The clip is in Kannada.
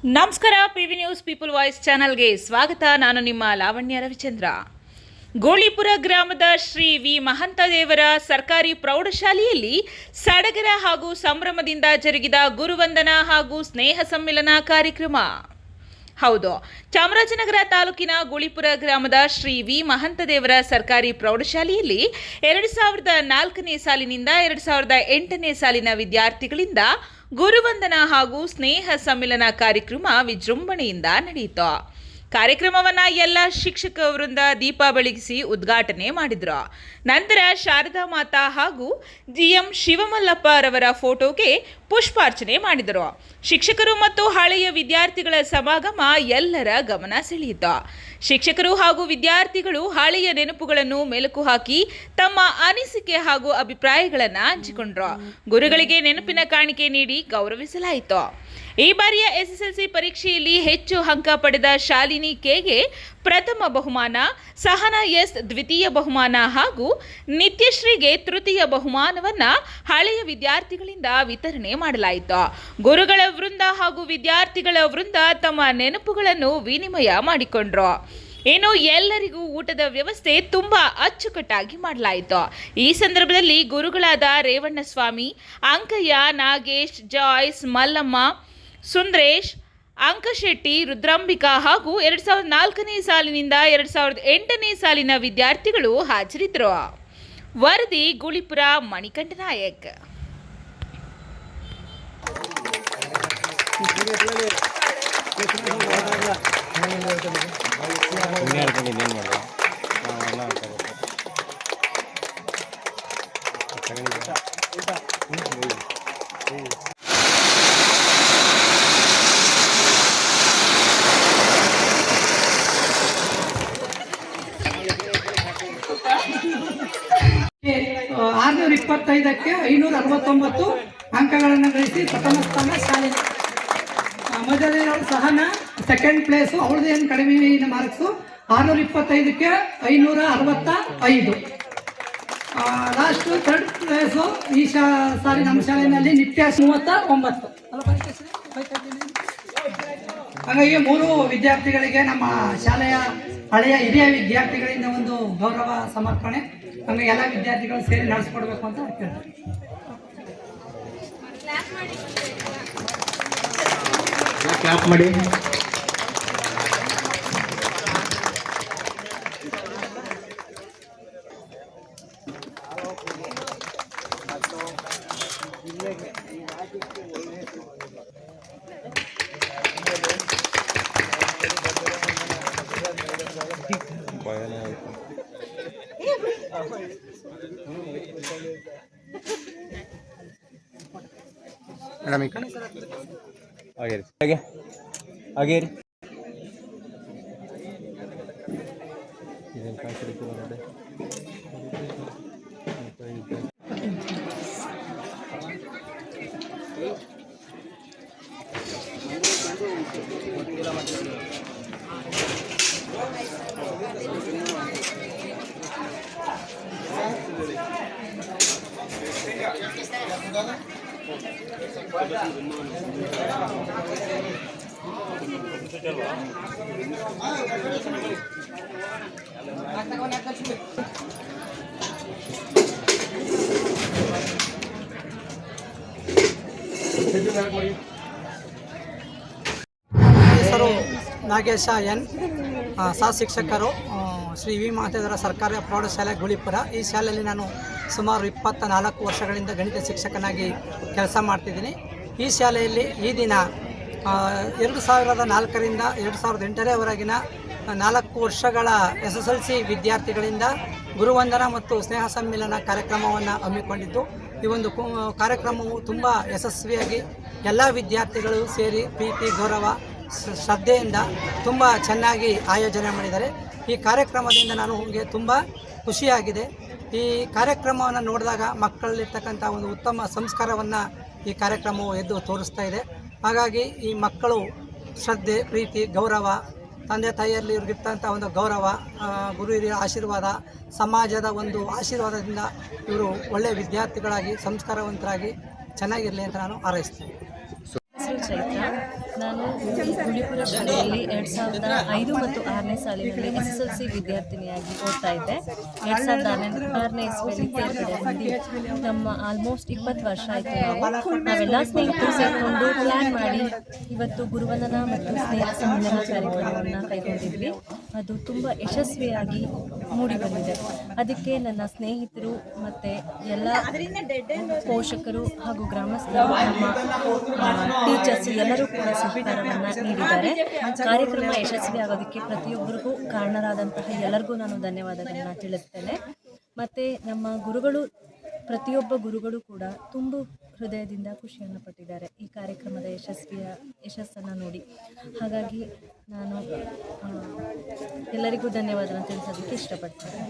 ನಮಸ್ಕಾರ. ಪಿವಿ ನ್ಯೂಸ್ ಪೀಪಲ್ ವಾಯ್ಸ್ ಚಾನಲ್ಗೆ ಸ್ವಾಗತ. ನಾನು ನಿಮ್ಮ ಲಾವಣ್ಯ ರವಿಚಂದ್ರ. ಗೋಳಿಪುರ ಗ್ರಾಮದ ಶ್ರೀ ವಿ ಮಹಂತದೇವರ ಸರ್ಕಾರಿ ಪ್ರೌಢಶಾಲೆಯಲ್ಲಿ ಸಡಗರ ಹಾಗೂ ಸಂಭ್ರಮದಿಂದ ಜರುಗಿದ ಗುರುವಂದನಾ ಹಾಗೂ ಸ್ನೇಹ ಸಮ್ಮಿಲನ ಕಾರ್ಯಕ್ರಮ. ಹೌದು, ಚಾಮರಾಜನಗರ ತಾಲೂಕಿನ ಗೋಳಿಪುರ ಗ್ರಾಮದ ಶ್ರೀ ವಿ ಮಹಂತದೇವರ ಸರ್ಕಾರಿ ಪ್ರೌಢಶಾಲೆಯಲ್ಲಿ 2004ನೇ ಸಾಲಿನಿಂದ 2008ನೇ ಸಾಲಿನ ವಿದ್ಯಾರ್ಥಿಗಳಿಂದ ಗುರುವಂದನಾ ಹಾಗೂ ಸ್ನೇಹ ಸಮ್ಮಿಲನ ಕಾರ್ಯಕ್ರಮ ವಿಜೃಂಭಣೆಯಿಂದ ನಡೆಯಿತು. ಕಾರ್ಯಕ್ರಮವನ್ನು ಎಲ್ಲ ಶಿಕ್ಷಕ ವೃಂದ ದೀಪ ಬೆಳಗಿಸಿ ಉದ್ಘಾಟನೆ ಮಾಡಿದರು. ನಂತರ ಶಾರದಾ ಮಾತಾ ಹಾಗೂ ಜಿಎಂ ಶಿವಮಲ್ಲಪ್ಪ ರವರ ಫೋಟೋಗೆ ಪುಷ್ಪಾರ್ಚನೆ ಮಾಡಿದರು. ಶಿಕ್ಷಕರು ಮತ್ತು ಹಳೆಯ ವಿದ್ಯಾರ್ಥಿಗಳ ಸಮಾಗಮ ಎಲ್ಲರ ಗಮನ ಸೆಳೆಯಿತು. ಶಿಕ್ಷಕರು ಹಾಗೂ ವಿದ್ಯಾರ್ಥಿಗಳು ಹಳೆಯ ನೆನಪುಗಳನ್ನು ಮೆಲುಕು ಹಾಕಿ ತಮ್ಮ ಅನಿಸಿಕೆ ಹಾಗೂ ಅಭಿಪ್ರಾಯಗಳನ್ನು ಹಂಚಿಕೊಂಡರು. ಗುರುಗಳಿಗೆ ನೆನಪಿನ ಕಾಣಿಕೆ ನೀಡಿ ಗೌರವಿಸಲಾಯಿತು. ಈ ಬಾರಿಯ ಎಸ್ಎಸ್ಎಲ್ಸಿ ಪರೀಕ್ಷೆಯಲ್ಲಿ ಹೆಚ್ಚು ಅಂಕ ಪಡೆದ ಶಾಲಿನಿ ಕೆಗೆ ಪ್ರಥಮ ಬಹುಮಾನ, ಸಹನಾ ಎಸ್ ದ್ವಿತೀಯ ಬಹುಮಾನ ಹಾಗೂ ನಿತ್ಯಶ್ರೀಗೆ ತೃತೀಯ ಬಹುಮಾನವನ್ನು ಹಳೆಯ ವಿದ್ಯಾರ್ಥಿಗಳಿಂದ ವಿತರಣೆ ಮಾಡಲಾಯಿತು. ಗುರುಗಳ ವೃಂದ ಹಾಗೂ ವಿದ್ಯಾರ್ಥಿಗಳ ವೃಂದ ತಮ್ಮ ನೆನಪುಗಳನ್ನು ವಿನಿಮಯ ಮಾಡಿಕೊಂಡ್ರು. ಇನ್ನು ಎಲ್ಲರಿಗೂ ಊಟದ ವ್ಯವಸ್ಥೆ ತುಂಬಾ ಅಚ್ಚುಕಟ್ಟಾಗಿ ಮಾಡಲಾಯಿತು. ಈ ಸಂದರ್ಭದಲ್ಲಿ ಗುರುಗಳಾದ ರೇವಣ್ಣಸ್ವಾಮಿ, ಅಂಕಯ್ಯ, ನಾಗೇಶ್, ಜಾಯ್ಸ್, ಮಲ್ಲಮ್ಮ, ಸುಂದ್ರೇಶ್, ಅಂಕಶೆಟ್ಟಿ, ರುದ್ರಾಂಬಿಕಾ ಹಾಗೂ 2004ನೇ ಸಾಲಿನಿಂದ 2008ನೇ ಸಾಲಿನ ವಿದ್ಯಾರ್ಥಿಗಳು ಹಾಜರಿದ್ದರು. ವರದಿ ಗೋಳಿಪುರ ಮಣಿಕಂಠ ನಾಯಕ್. ಆರುನೂರ 25ಕ್ಕೆ 569 ಅಂಕಗಳನ್ನು ಗಳಿಸಿ ಪ್ರಥಮ ಸ್ಥಾನ ಶಾಲೆ. ಮೊದಲನೇವರು ಸಹನಾ ಸೆಕೆಂಡ್ ಪ್ಲೇಸು, ಅವ್ರದ್ದು ಏನು ಕಡಿಮೆ ಮಾರ್ಕ್ಸು 625ಕ್ಕೆ 565. ಲಾಸ್ಟ್ ಥರ್ಡ್ ಪ್ಲೇಸು ಈ ಸಾರಿ ನಮ್ಮ ಶಾಲೆಯಲ್ಲಿ ನಿತ್ಯ 39. ಹಾಗಾಗಿ 3 ವಿದ್ಯಾರ್ಥಿಗಳಿಗೆ ನಮ್ಮ ಶಾಲೆಯ ಹಳೆಯ ಹಿರಿಯ ವಿದ್ಯಾರ್ಥಿಗಳಿಂದ ಒಂದು ಗೌರವ ಸಮರ್ಪಣೆ. ಹಂಗಾಗಿ ಎಲ್ಲ ವಿದ್ಯಾರ್ಥಿಗಳು ಸೇರಿ ನಡೆಸ್ಕೊಡ್ಬೇಕು ಅಂತ ಹೇಳ್ತಾರೆ. ಕ್ಲಾಪ್ ಮಾಡಿ. ಮೇಡಮ್ ಈ ಕಡೆ ಹಾಗೆ ರೀ. ಹೆಸರು ನಾಗೇಶ ಎನ್, ಸಹ ಶಿಕ್ಷಕರು ಶ್ರೀ ವಿ ಮಹಂತದೇವರ ಸರ್ಕಾರಿ ಪ್ರೌಢಶಾಲೆ ಗೋಳಿಪುರ. ಈ ಶಾಲೆಯಲ್ಲಿ ನಾನು ಸುಮಾರು 24 ವರ್ಷಗಳಿಂದ ಗಣಿತ ಶಿಕ್ಷಕನಾಗಿ ಕೆಲಸ ಮಾಡ್ತಿದ್ದೀನಿ. ಈ ಶಾಲೆಯಲ್ಲಿ ಈ ದಿನ 2004ರಿಂದ 2008ರವರೆಗಿನ 4 ವರ್ಷಗಳ SSLC ವಿದ್ಯಾರ್ಥಿಗಳಿಂದ ಗುರುವಂದನಾ ಮತ್ತು ಸ್ನೇಹ ಸಮ್ಮಿಲನ ಕಾರ್ಯಕ್ರಮವನ್ನು ಹಮ್ಮಿಕೊಂಡಿದ್ದು, ಈ ಒಂದು ಕಾರ್ಯಕ್ರಮವು ತುಂಬ ಯಶಸ್ವಿಯಾಗಿ ಎಲ್ಲ ವಿದ್ಯಾರ್ಥಿಗಳು ಸೇರಿ ಪ್ರೀತಿ ಗೌರವ ಶ್ರದ್ಧೆಯಿಂದ ತುಂಬ ಚೆನ್ನಾಗಿ ಆಯೋಜನೆ ಮಾಡಿದ್ದಾರೆ. ಈ ಕಾರ್ಯಕ್ರಮದಿಂದ ನನಗೆ ತುಂಬ ಖುಷಿಯಾಗಿದೆ. ಈ ಕಾರ್ಯಕ್ರಮವನ್ನು ನೋಡಿದಾಗ ಮಕ್ಕಳಲ್ಲಿರ್ತಕ್ಕಂಥ ಒಂದು ಉತ್ತಮ ಸಂಸ್ಕಾರವನ್ನು ಈ ಕಾರ್ಯಕ್ರಮವು ಎದ್ದು ತೋರಿಸ್ತಾ ಇದೆ. ಹಾಗಾಗಿ ಈ ಮಕ್ಕಳು ಶ್ರದ್ಧೆ, ಪ್ರೀತಿ, ಗೌರವ, ತಂದೆ ತಾಯಿಯಲ್ಲಿ ಇವ್ರಿಗಿರ್ತಂಥ ಒಂದು ಗೌರವ, ಗುರು ಹಿರಿಯರ ಆಶೀರ್ವಾದ, ಸಮಾಜದ ಒಂದು ಆಶೀರ್ವಾದದಿಂದ ಇವರು ಒಳ್ಳೆಯ ವಿದ್ಯಾರ್ಥಿಗಳಾಗಿ ಸಂಸ್ಕಾರವಂತರಾಗಿ ಚೆನ್ನಾಗಿರಲಿ ಅಂತ ನಾನು ಹಾರೈಸ್ತೇನೆ. ಚೈತ್ರ. ನಾನು ಗುಳಿಪುರ ಶಾಲೆಯಲ್ಲಿ 2005 ಮತ್ತು 6ನೇ ಸಾಲಿನಲ್ಲಿ SSLC ವಿದ್ಯಾರ್ಥಿನಿಯಾಗಿ ಓದ್ತಾ ಇದ್ದೆ. 2006ನೇ ಇಸ್ವಿಯಲ್ಲಿ ತೇರ್ಗಡೆ ಹೊಂದಿ ನಮ್ಮ ಆಲ್ಮೋಸ್ಟ್ 20 ವರ್ಷ ಆಯಿತು. ನಾವೆಲ್ಲ ಸ್ನೇಹಿತರು ಸೇರಿಕೊಂಡು ಪ್ಲ್ಯಾನ್ ಮಾಡಿ ಇವತ್ತು ಗುರುವಂದನಾ ಮತ್ತು ಸ್ನೇಹ ಸಮ್ಮೇಳನ ಕಾರ್ಯಕ್ರಮವನ್ನು ಕೈಗೊಂಡಿದ್ವಿ. ಅದು ತುಂಬ ಯಶಸ್ವಿಯಾಗಿ ಮೂಡಿಬಂದಿದೆ. ಅದಕ್ಕೆ ನನ್ನ ಸ್ನೇಹಿತರು ಮತ್ತು ಎಲ್ಲ ಪೋಷಕರು ಹಾಗೂ ಗ್ರಾಮಸ್ಥರು, ನಮ್ಮ ಟೀಚರ್ಸ್ ಎಲ್ಲರೂ ಕೂಡ ಸಹಕಾರವನ್ನು ನೀಡಿದ್ದಾರೆ. ಕಾರ್ಯಕ್ರಮ ಯಶಸ್ವಿ ಆಗೋದಕ್ಕೆ ಪ್ರತಿಯೊಬ್ಬರಿಗೂ ಕಾರಣರಾದಂತಹ ಎಲ್ಲರಿಗೂ ನಾನು ಧನ್ಯವಾದಗಳನ್ನು ತಿಳಿಸ್ತೇನೆ. ಮತ್ತು ನಮ್ಮ ಗುರುಗಳು, ಪ್ರತಿಯೊಬ್ಬ ಗುರುಗಳು ಕೂಡ ತುಂಬ ಹೃದಯದಿಂದ ಖುಷಿಯನ್ನು ಪಟ್ಟಿದ್ದಾರೆ ಈ ಕಾರ್ಯಕ್ರಮದ ಯಶಸ್ಸನ್ನು ನೋಡಿ. ಹಾಗಾಗಿ ನಾನು ಎಲ್ಲರಿಗೂ ಧನ್ಯವಾದವನ್ನು ತಿಳಿಸೋದಕ್ಕೆ ಇಷ್ಟಪಡ್ತೇನೆ.